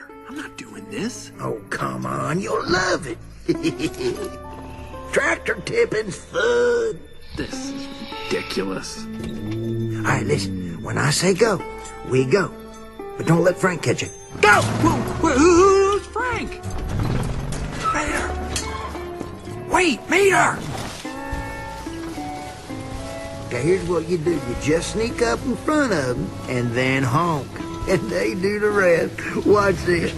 here. I'm not doing this. Oh, come on. You'll love it. Tractor tipping's fun. This is ridiculous. All right, listen. When I say go, we go. But don't let Frank catch it. Go! Who's Frank? Mater! Wait, Mater! Okay, here's what you do. You just sneak up in front of them and then honk. And they do the rest. Watch this.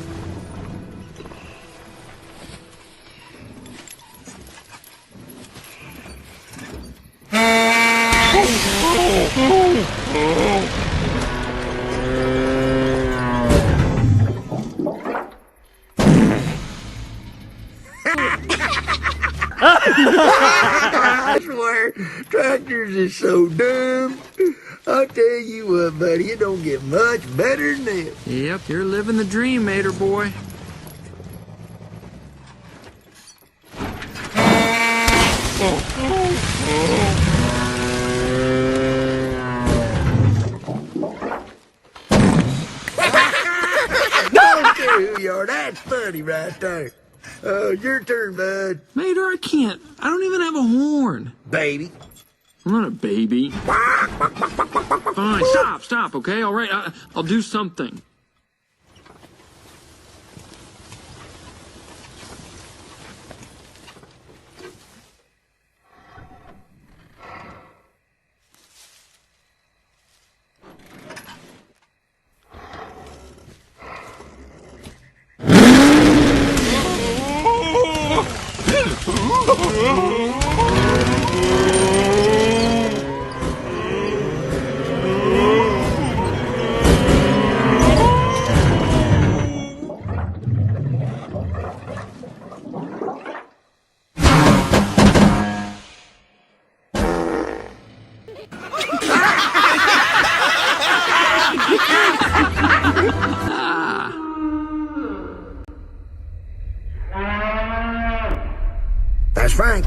I swear, tractors is so dumb. I'll tell you what, buddy, it don't get much better than this. Yep, you're living the dream, Mater boy. Don't care who you are, that's funny right there. Your turn, bud. Mater, I can't. I don't even have a horn. Baby. I'm not a baby. Fine, stop, okay? All right, I'll do something. That's Frank.